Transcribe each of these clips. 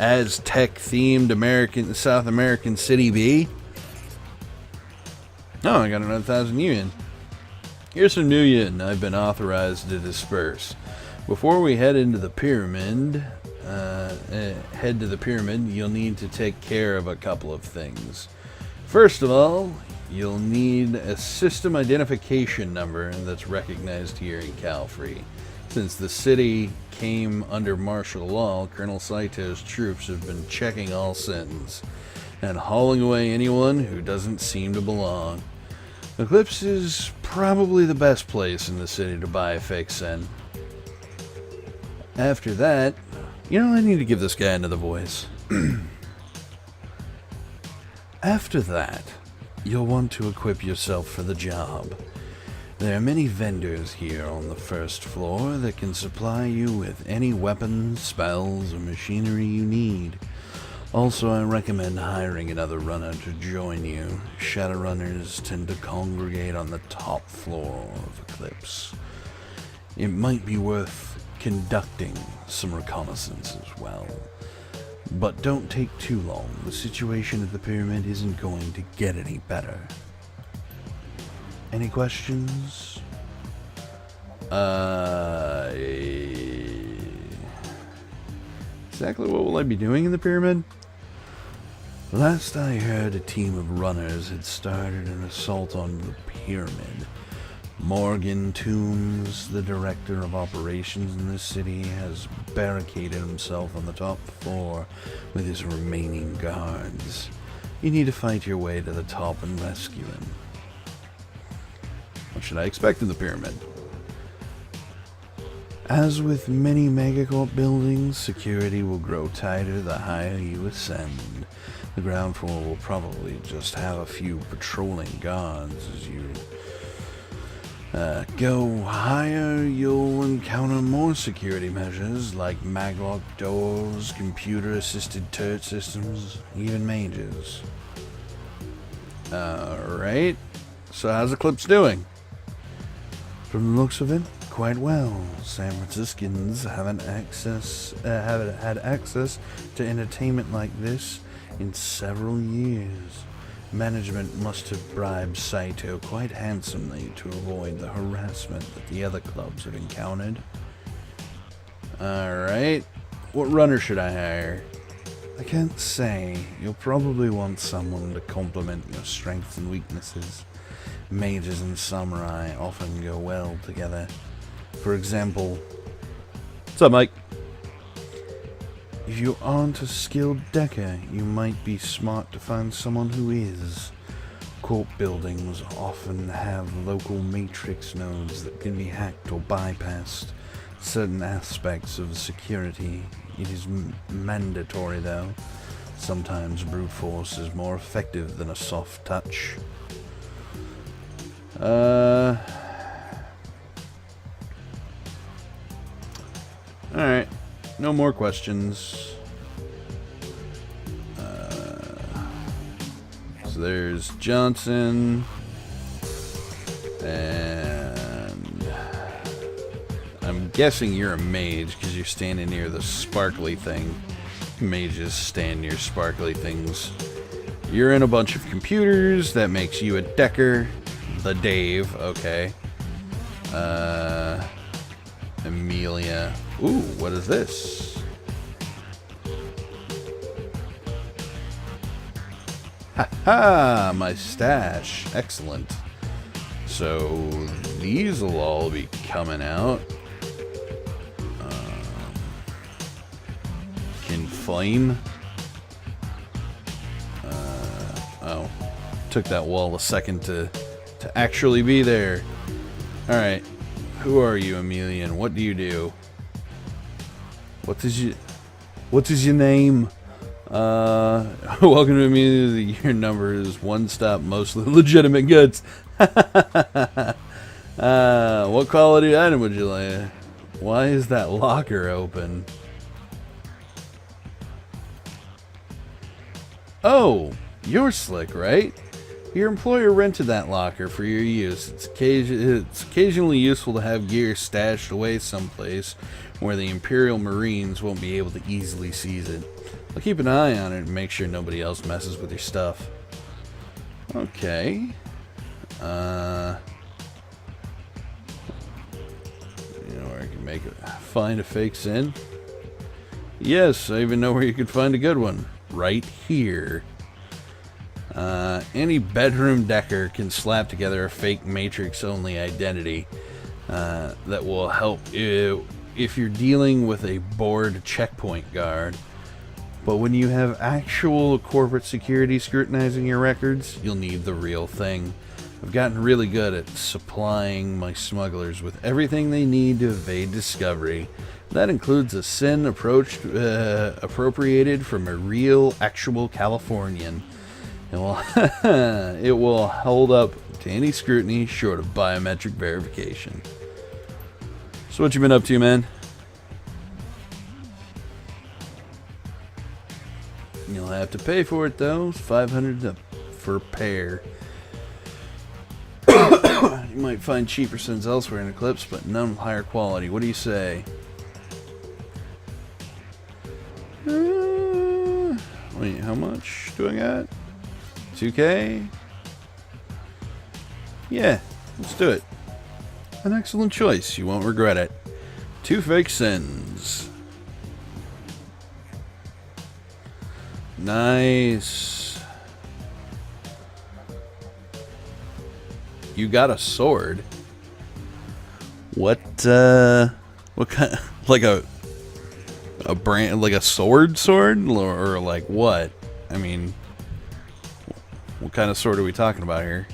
Aztec-themed South American city be? Oh, I got another 1,000 yen. Here's some new yen I've been authorized to disperse. Before we head into the pyramid, you'll need to take care of a couple of things. First of all, you'll need a system identification number that's recognized here in Calfree. Since the city came under martial law, Colonel Saito's troops have been checking all sins and hauling away anyone who doesn't seem to belong. Eclipse is probably the best place in the city to buy a fake sen. After that, I need to give this guy another voice. After that, you'll want to equip yourself for the job. There are many vendors here on the first floor that can supply you with any weapons, spells, or machinery you need. Also, I recommend hiring another runner to join you. Shadowrunners tend to congregate on the top floor of Eclipse. It might be worth conducting some reconnaissance as well. But don't take too long. The situation at the pyramid isn't going to get any better. Any questions? Exactly what will I be doing in the pyramid? Last I heard, a team of runners had started an assault on the pyramid. Morgan Toombs, the director of operations in this city, has barricaded himself on the top floor with his remaining guards. You need to fight your way to the top and rescue him. What should I expect in the pyramid? As with many megacorp buildings, security will grow tighter the higher you ascend. The ground floor will probably just have a few patrolling guards. As you go higher, you'll encounter more security measures like maglock doors, computer-assisted turret systems, even mages. Alright, so how's Eclipse doing? From the looks of it, quite well. San Franciscans haven't had access to entertainment like this in several years. Management must have bribed Saito quite handsomely to avoid the harassment that the other clubs have encountered. Alright, what runner should I hire? I can't say. You'll probably want someone to complement your strengths and weaknesses. Mages and samurai often go well together. For example... What's up, Mike? If you aren't a skilled decker, you might be smart to find someone who is. Corp buildings often have local matrix nodes that can be hacked or bypassed. Certain aspects of security, it is mandatory though. Sometimes brute force is more effective than a soft touch. Alright, no more questions. So there's Johnson, and I'm guessing you're a mage because you're standing near the sparkly thing. Mages stand near sparkly things. You're in a bunch of computers, that makes you a decker. The Dave, okay. Amelia. Ooh, what is this? Ha ha! My stash. Excellent. So, these will all be coming out. Can flame. Oh. Took that wall a second to actually be there. Alright. Who are you, Amelia, and what do you do? What is your name? Welcome to Amelia. Your number is one stop, mostly legitimate goods. What quality item would you like? Why is that locker open? Oh, you're Slick, right? Your employer rented that locker for your use. It's occasionally useful to have gear stashed away someplace where the Imperial Marines won't be able to easily seize it. I'll keep an eye on it and make sure nobody else messes with your stuff. Okay. You know where I can find a fake sin? Yes, I even know where you can find a good one. Right here. Any bedroom decker can slap together a fake Matrix-only identity that will help if you're dealing with a bored checkpoint guard. But when you have actual corporate security scrutinizing your records, you'll need the real thing. I've gotten really good at supplying my smugglers with everything they need to evade discovery. That includes a sin appropriated from a real, actual Californian. It will hold up to any scrutiny short of biometric verification. So what you been up to, man? You'll have to pay for it, though. It's $500 for a pair. You might find cheaper sins elsewhere in Eclipse, but none of higher quality. What do you say? Wait, how much do I got? 2K? Yeah, let's do it. An excellent choice. You won't regret it. 2 fake sins. Nice. You got a sword. What kind? Like a brand, like a sword, or like what? I mean, what kind of sword are we talking about here?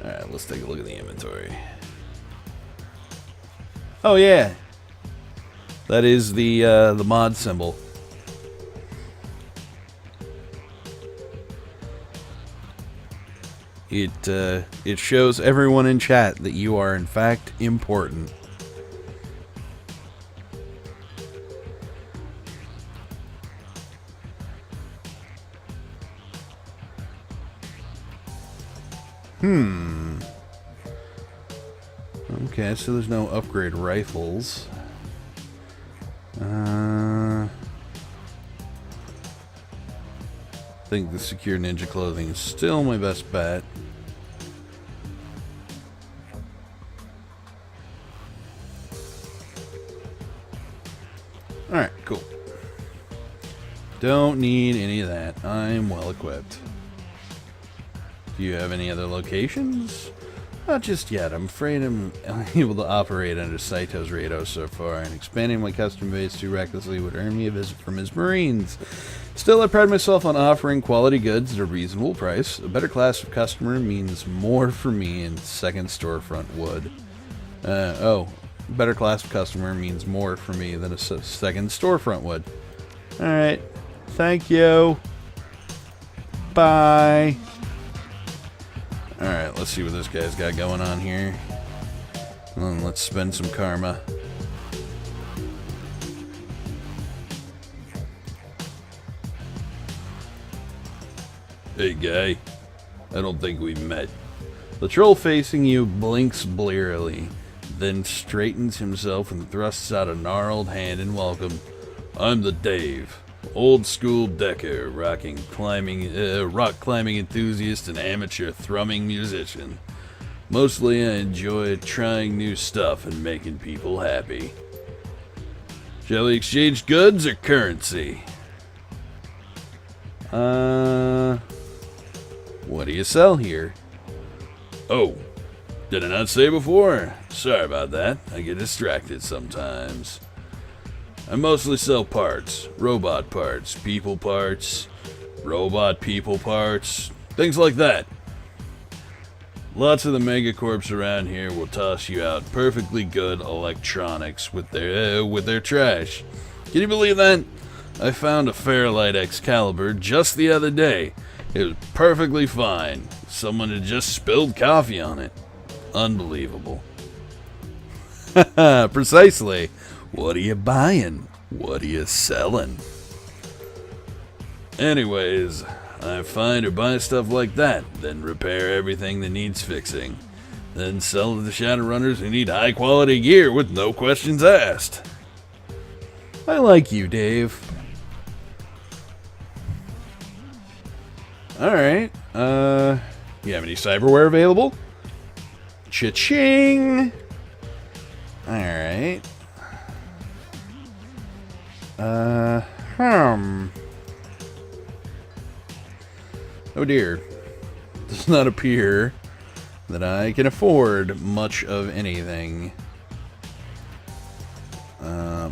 All right, let's take a look at the inventory. Oh yeah, that is the mod symbol. It shows everyone in chat that you are in fact important. Okay, so there's no upgrade rifles. I think the secure ninja clothing is still my best bet. Alright, cool. Don't need any of that. I'm well equipped. Do you have any other locations? Not just yet. I'm afraid I'm unable to operate under Saito's radar so far, and expanding my customer base too recklessly would earn me a visit from his Marines. Still, I pride myself on offering quality goods at a reasonable price. A better class of customer means more for me in second storefront would. Better class of customer means more for me than a second storefront would. Alright. Thank you. Bye. Alright, let's see what this guy's got going on here. And let's spend some karma. Hey guy, I don't think we've met. The troll facing you blinks blearily, then straightens himself and thrusts out a gnarled hand in welcome. I'm the Dave, old school decker, rock climbing enthusiast and amateur thrumming musician. Mostly I enjoy trying new stuff and making people happy. Shall we exchange goods or currency? What do you sell here? Oh, did I not say before? Sorry about that. I get distracted sometimes. I mostly sell parts. Robot parts, people parts, robot people parts, things like that. Lots of the megacorps around here will toss you out perfectly good electronics with their trash. Can you believe that? I found a Fairlight Excalibur just the other day. It was perfectly fine. Someone had just spilled coffee on it. Unbelievable. Precisely. What are you buying? What are you selling? Anyways, I find or buy stuff like that, then repair everything that needs fixing. then sell to the Shadowrunners who need high quality gear with no questions asked. I like you, Dave. Alright, you have any cyberware available? Cha-ching! Alright. Oh dear. Does not appear that I can afford much of anything.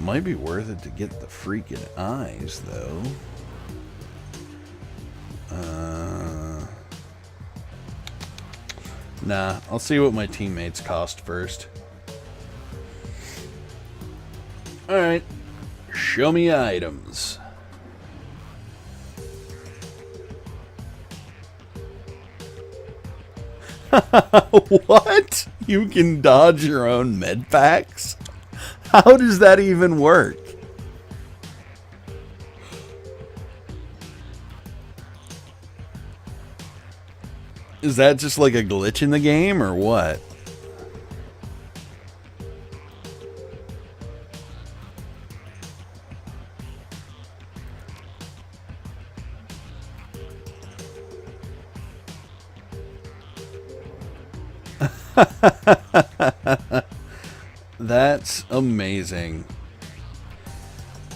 Might be worth it to get the freaking eyes, though. Nah, I'll see what my teammates cost first. Alright, show me items. What? You can dodge your own med packs? How does that even work? Is that just like a glitch in the game, or what? That's amazing.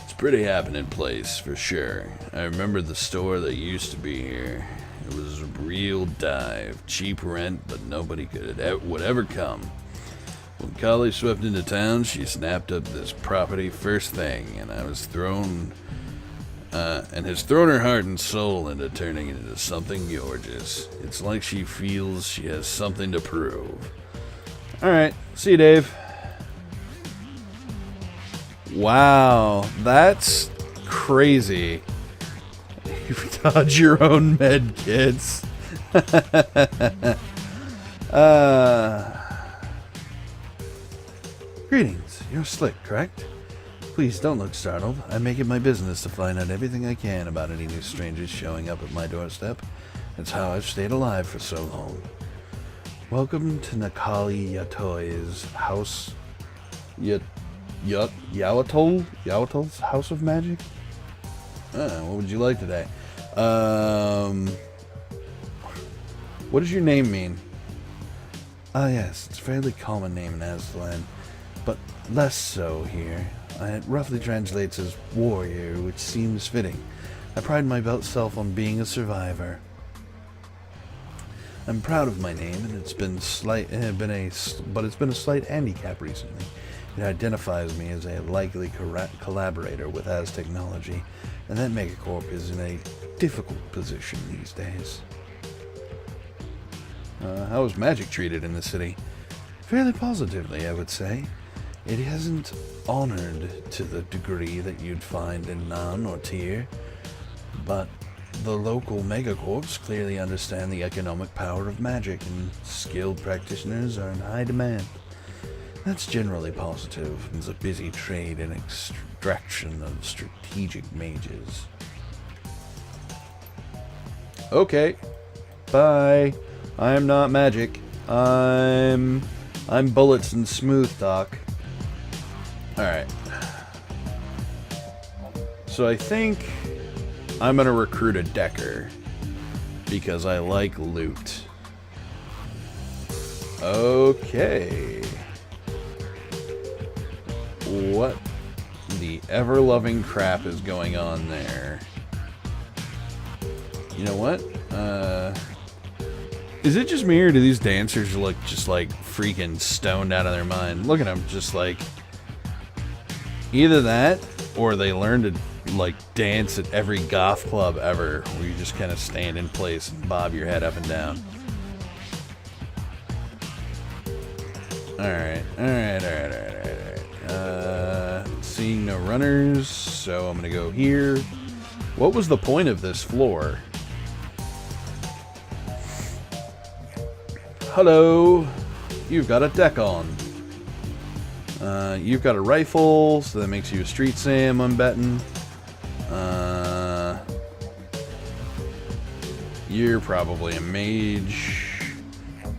It's pretty happening place for sure. I remember the store that used to be here. It was a real dive, cheap rent, but nobody would ever come. When Kali swept into town, she snapped up this property first thing, and has thrown her heart and soul into turning it into something gorgeous. It's like she feels she has something to prove. Alright, see you, Dave. Wow, that's crazy. You dodge your own med kits. Greetings, you're Slick, correct? Please don't look startled. I make it my business to find out everything I can about any new strangers showing up at my doorstep. It's how I've stayed alive for so long. Welcome to Nakali Yatoi's house. Yawatol's House of Magic? What would you like today? What does your name mean? Ah, yes, it's a fairly common name in Aztlan, but less so here. It roughly translates as warrior, which seems fitting. I pride myself on being a survivor. I'm proud of my name, and it's been a slight handicap recently. It identifies me as a likely collaborator with Az technology, and that megacorp is in a difficult position these days. How is magic treated in the city? Fairly positively, I would say. It hasn't honored to the degree that you'd find in Nan or Tyr, but the local megacorps clearly understand the economic power of magic, and skilled practitioners are in high demand. That's generally positive. There's a busy trade and extraction of strategic mages. Okay. Bye. I'm not magic. I'm bullets and smooth talk. Alright. So I think I'm gonna recruit a Decker because I like loot. Okay. What the ever-loving crap is going on there? You know what? Is it just me, or do these dancers look just like freaking stoned out of their mind? Look at them, just like either that, or they learn to like dance at every goth club ever, where you just kind of stand in place and bob your head up and down. Alright. Seeing no runners, so I'm gonna go here. What was the point of this floor? Hello, you've got a deck on. You've got a rifle, so that makes you a street Sam, I'm betting. You're probably a mage.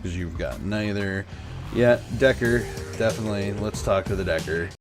because you've got neither. Yeah, Decker, definitely. Let's talk to the Decker.